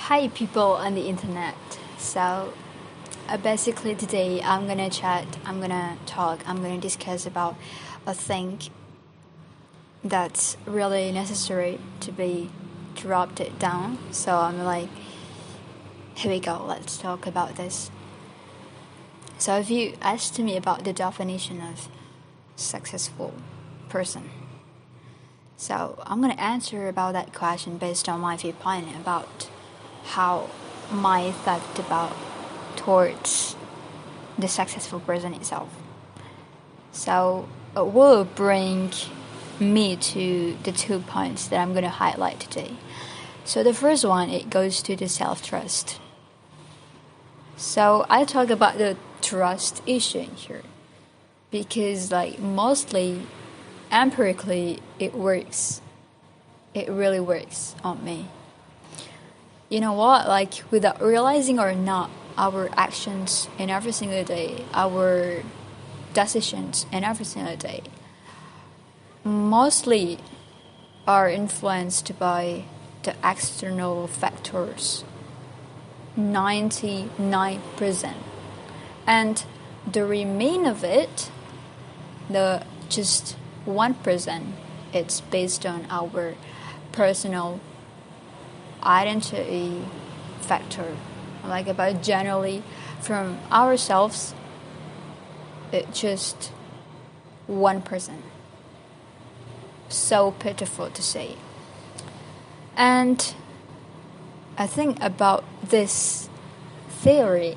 Hi, people on the internet. Basically today I'm gonna chat, I'm gonna talk, I'm gonna discuss about a thing that's really necessary to be dropped it down. So I'm like, here we go, let's talk about this. So if you asked me about the definition of successful person, so I'm gonna answer about that question based on my viewpoint about how my thought about towards the successful person itself. So it will bring me to the 2 points that I'm going to highlight today. So the first one, it goes to the self-trust. So I talk about the trust issue in here because mostly empirically it works. It really works on me. You know what? Without realizing or not, our actions in every single day, our decisions in every single day, mostly are influenced by the external factors. 99%. And the remain of it, the just 1%, it's based on our personal identity factor, about generally from ourselves, it's just 1%. So pitiful to say. And I think about this theory,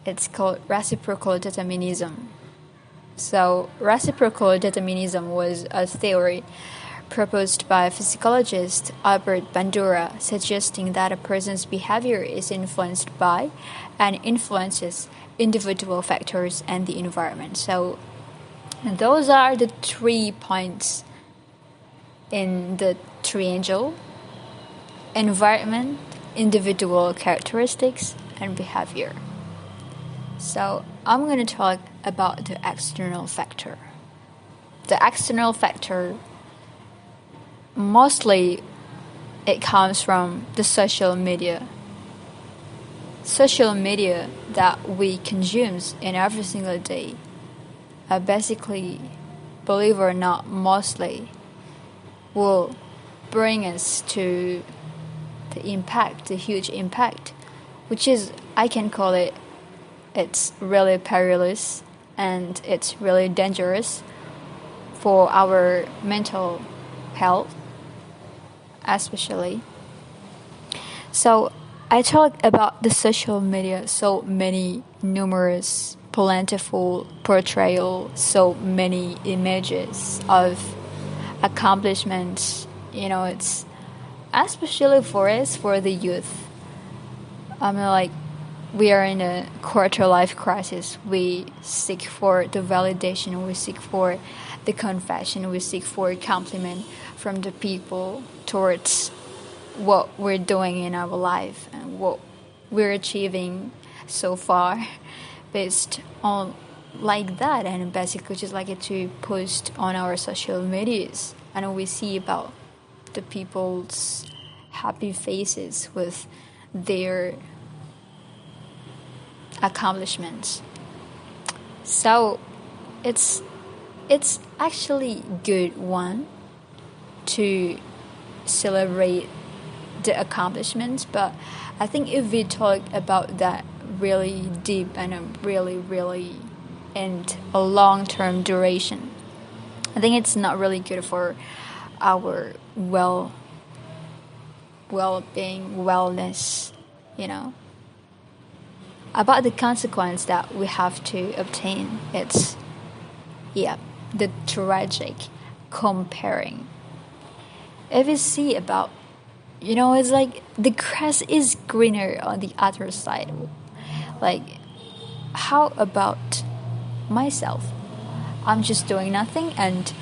it's called reciprocal determinism. So reciprocal determinism was a theory proposed by psychologist Albert Bandura, suggesting that a person's behavior is influenced by and influences individual factors and the environment. So those are the 3 points in the triangle: environment, individual characteristics, and behavior. So I'm going to talk about the external factor. The external factor, mostly it comes from the social media. Social media that we consume in every single day are basically, believe it or not, mostly will bring us to the huge impact, which is, I can call it, it's really perilous and it's really dangerous for our mental health, especially. So I talk about the social media, so many numerous, plentiful portrayal, so many images of accomplishments. It's especially for us, for the youth. We are in a quarter life crisis. We seek for the validation, we seek for the confession, we seek for compliment from the people towards what we're doing in our life and what we're achieving so far, based on that, and basically just like it to post on our social medias, and we see about the people's happy faces with their accomplishments. So it's actually good one to celebrate the accomplishments, but I think if we talk about that really deep and really and a long-term duration, I think it's not really good for our well-being, wellness, about the consequence that we have to obtain. It's the tragic comparing. If you see about, it's like the grass is greener on the other side. How about myself? I'm just doing nothing and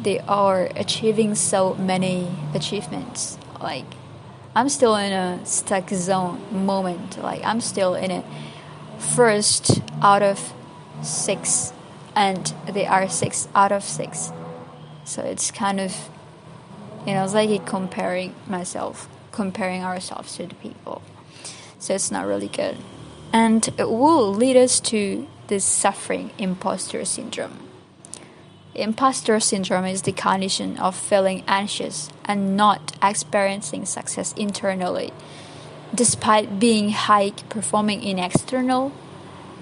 they are achieving so many achievements. I'm still in a stuck zone moment. I'm still in a first out of 6 and they are 6 out of 6. So it's kind of, it's like comparing myself comparing ourselves to the people. So it's not really good. And it will lead us to this suffering imposter syndrome. Imposter syndrome is the condition of feeling anxious and not experiencing success internally, despite being high performing in external,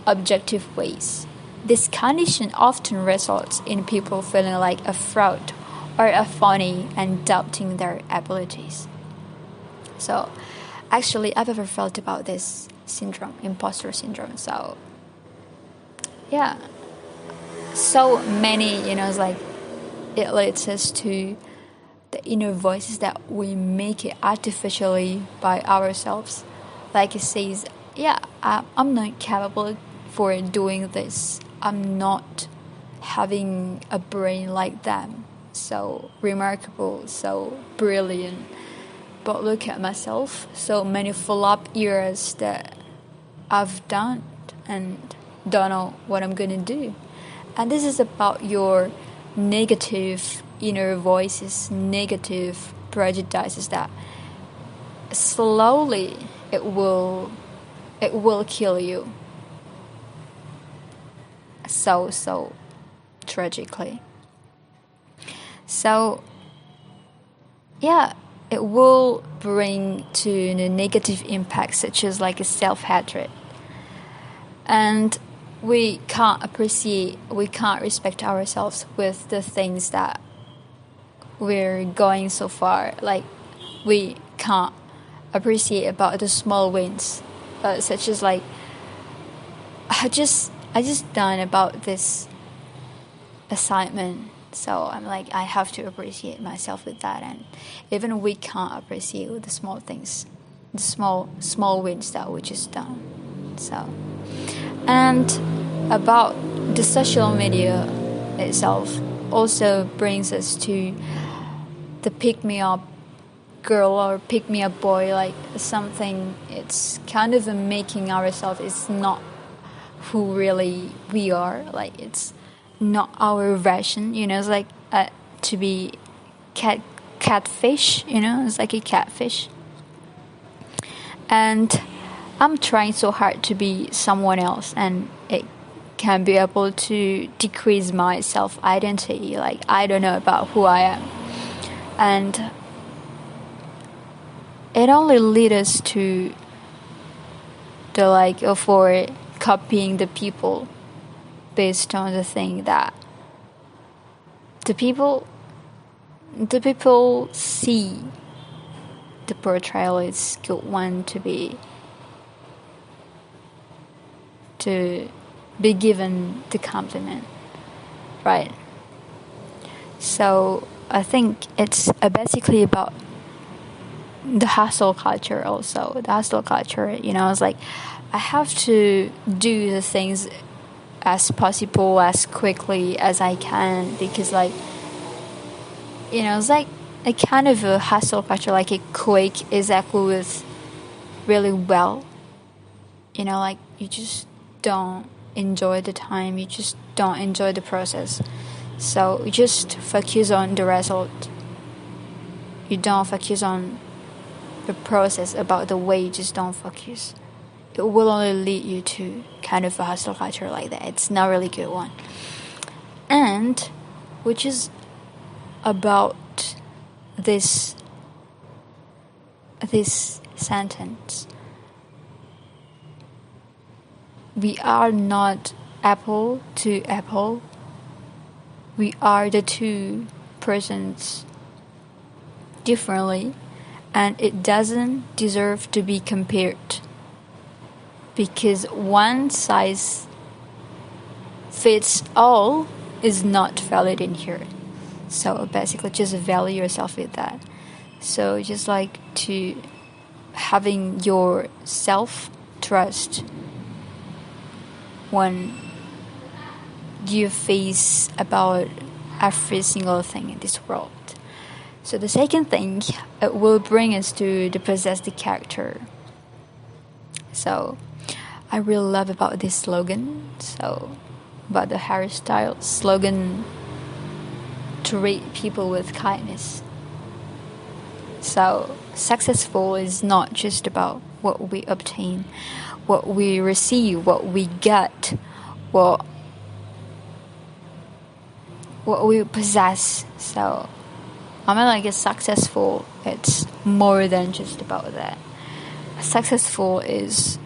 objective ways. This condition often results in people feeling like a fraud or a phony and doubting their abilities. So, actually, I've ever felt about this syndrome, imposter syndrome. So, yeah, so many, it's like it leads us to the inner voices that we make it artificially by ourselves. Like it says, yeah, I'm not capable for doing this. I'm not having a brain like them. So remarkable, so brilliant. But look at myself. So many flop years that I've done and don't know what I'm going to do. And this is about your negative inner voices, negative prejudices that slowly it will kill you. So tragically. So yeah, it will bring to the negative impacts such as like a self-hatred. And we can't respect ourselves with the things that we're going so far. Like we can't appreciate about the small wins, such as like I just done about this assignment, so I'm like I have to appreciate myself with that. And even we can't appreciate with the small things, the small wins that we just done. So, and about the social media itself also brings us to the pick me up girl or pick me up boy, like something. It's kind of making ourselves is not who really we are. Like it's not our version. It's like to be catfish. It's like a catfish. And I'm trying so hard to be someone else, and it can be able to decrease my self-identity. Like I don't know about who I am, and it only leads us to the for copying the people based on the thing that the people see the portrayal is good one to be given the compliment, right? So I think it's basically about the hustle culture also. The hustle culture, it's like I have to do the things as possible, as quickly as I can, because it's like a kind of a hustle culture, like a quick exactly with really well. Like you just don't enjoy the time, you just don't enjoy the process. So you just focus on the result. You don't focus on the process, about the way you just don't focus. It will only lead you to kind of a hustle culture like that. It's not really good one. And which is about this sentence. We are not apple to apple. We are the two persons differently, and it doesn't deserve to be compared, because one size fits all is not valid in here. So basically just value yourself with that. So just like to having your self-trust when you face about every single thing in this world. So the second thing, it will bring us to the possess the character. So I really love about this slogan. So about the hairstyle slogan, treat people with kindness. So successful is not just about what we obtain, what we receive, what we get, what we possess. So I mean, like, it's successful, it's more than just about that. Successful is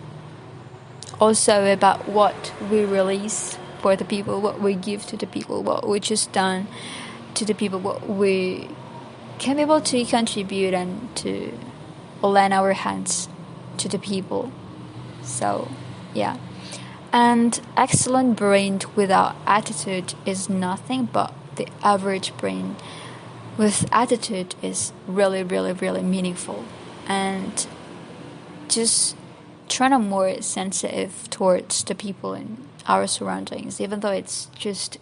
also about what we release for the people, what we give to the people, what we just done to the people, what we can be able to contribute and to lend our hands to the people. So, yeah. And excellent brain without attitude is nothing, but the average brain with attitude is really, really, really meaningful. And just trying to more sensitive towards the people in our surroundings, even though it's just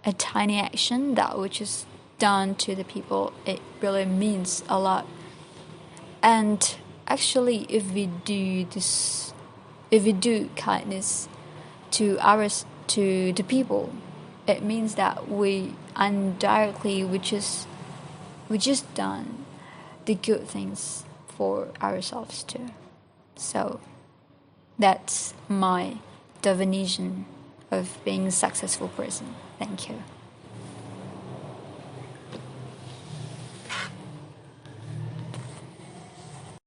a tiny action that which is done to the people, it really means a lot. And actually, if we do kindness to the people, it means that we indirectly we just done the good things for ourselves too. So that's my definition of being a successful person. Thank you.